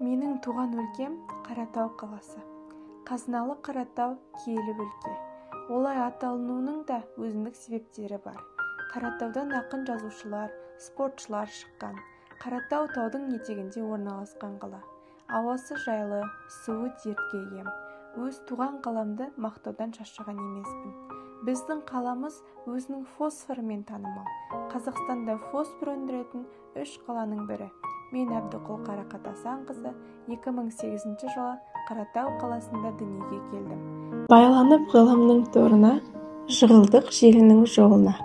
Менің туған өлкем Қаратау қаласы. Қазыналы Қаратау киелі өлке. Олай аталынуының да өзіндік себептері бар. Қаратаудан ақын жазушылар, спортшылар шыққан. Қаратау таудың етегінде орналасқан қала. Ауасы жайлы, суы дертке ем. Өз туған қаламды мақтаудан шаршаған емеспін. Біздің қаламыз өзінің фосфорымен танымал. Қазақстанда фосфор өндіретін 3 қаланың бірі. Мен Әбдіқұл Қарақат Асанқызы 2008 жылы Қаратау қаласында дүниеге келдім. Байланып ғылымның торына, жығылдық желінің жолына.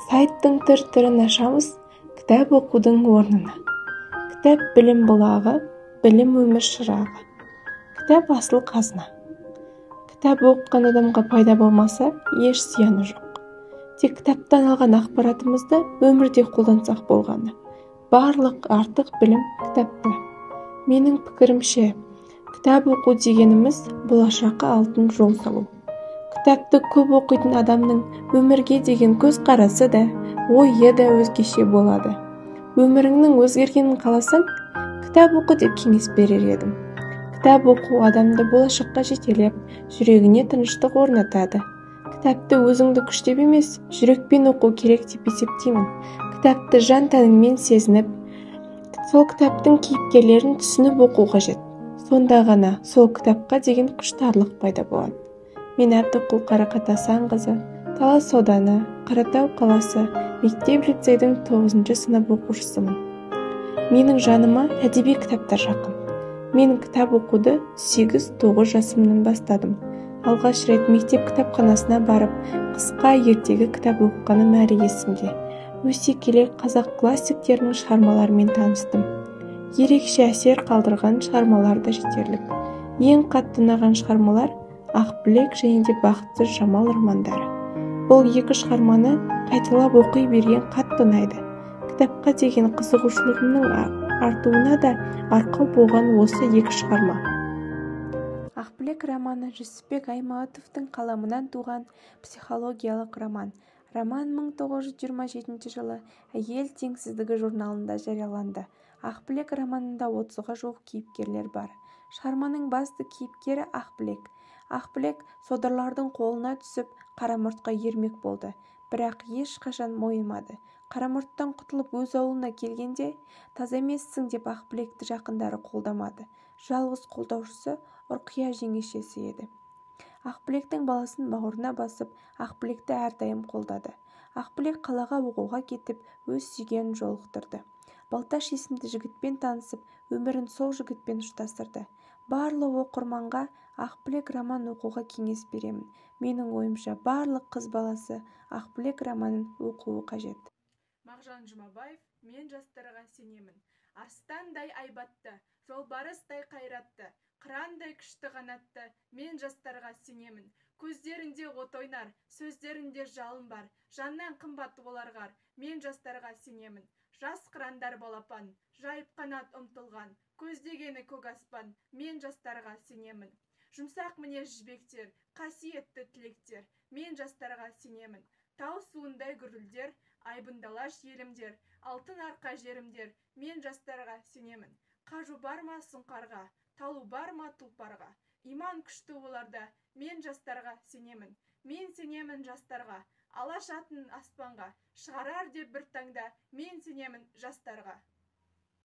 Сайттың түр-түрін ашамыз, кітап оқудың орнына. Кітап білім бұлағы, білім өмір шырағы. Кітап асыл қазына. Кітап оқыған адамға пайда болмаса, еш зияны жоқ. Тек кітаптан алған ақпаратымызды өмірде қолдансақ болғаны. Барлық артық білім кітапта. Менің пікірімше, кітап оқу дегеніміз болашаққа алтын жол салу. Кітапты көп оқитын адамның өмірге деген көзқарасы да, ойы да өзгеше болады. Өміріңнің өзгергенін қаласаң, кітап оқы деп кеңес берер едім. Кітап оқу адамды болашаққа жетелеп, жүрегіне тыныштық орнатады. Кітапты өзіңді күштеп емес, жүрекпен оқу керек деп есептеймін. Кітапты жан-тәніңмен сезініп, сол кітаптың кейіпкерлерін түсініп оқу қажет. Сонда ғана сол кітапқа деген құштарлық пайда болады. Мен Әбдіқұл Қарақат Асанқызы, Талас ауданы, Қаратау қаласы, мектеп-лицейдің 9 сынып оқушысымын. Менің жаныма әдеби кітаптар жақын. Мен кітап оқуды 8-9 жасымнан бастадым. Алғаш рет мектеп кітапханасына барып, қысқа ертегі кітап оқығаным әлі есімде. Өсе келе қазақ классиктерінің шығармаларымен таныстым. Ерекше әсер қалдырған шығармалар да жетерлік. Ең қатты ұнаған шығармалар Ақбілек және де Бақытсыз жамал романдары. Бұл 2 шығарманы қайталап оқи берген қатты ұнайды. Кітапқа деген қызығушылығымның артуына да арқау болған осы 2 шығарма. Ақбілек романы Жүсіпбек Аймауытовтың қаламынан туған психологиялық роман. Роман 1927 жылы Әйел теңсіздігі журналында жарияланды. Ақбілек романында 30-ға жуық кейіпкерлер бар. Шығарманың басты кейіпкері Ақбілек. Ақбілек содырлардың қолына түсіп, Қарамұртқа ермек болды, бірақ ешқашан мойымады. Қарамұрттан құтылып өз ауылына келгенде, таза емессің деп Ақбілекті жақындары қолдамады. Жалғыз қолдаушысы Ұрқия жеңешесі еді. Ақбілектің баласын бауырына басып, Ақбілекті әрдайым қолдады. Ақбілек қалаға оқуға кетіп, өз сүйгенін жолықтырды. Балташ есімді жігітпен танысып, өмірін сол жігітпен ұштастырды. Барлық оқырманға Ақбілек роман оқуға кеңес беремін. Менің ойымша, барлық қыз баласы Ақбілек романын оқуы қажет. Мағжан Жұмабаев, мен жастарға сенемін. Арыстандай айбатты, жолбарыстай қайратты, қырандай күшті қанатты, мен жастарға сенемін. Көздерінде от ойнар, сөздерінде жалын бар, жаннан қымбат оларға, мен жастарға сенемін. Жас қырандар балапан, жайып қанат ұмтылған, көздегені көк аспан, мен жастарға сенемін. Жұмсақ мінез жібектер, қасиетті тілектер, мен жастарға сенемін. Тау суындай гүрілдер, айбындала желімдер, алтын арқа жерімдер, мен жастарға сенемін. Қажу бар ма сұңқарға, талу бар ма тұлпарға, иман күшті оларда, мен жастарға сенемін. Мен сенемін жастарға, алаш атын аспанға, шығарар деп бір таңда, мен сенемін жастарға.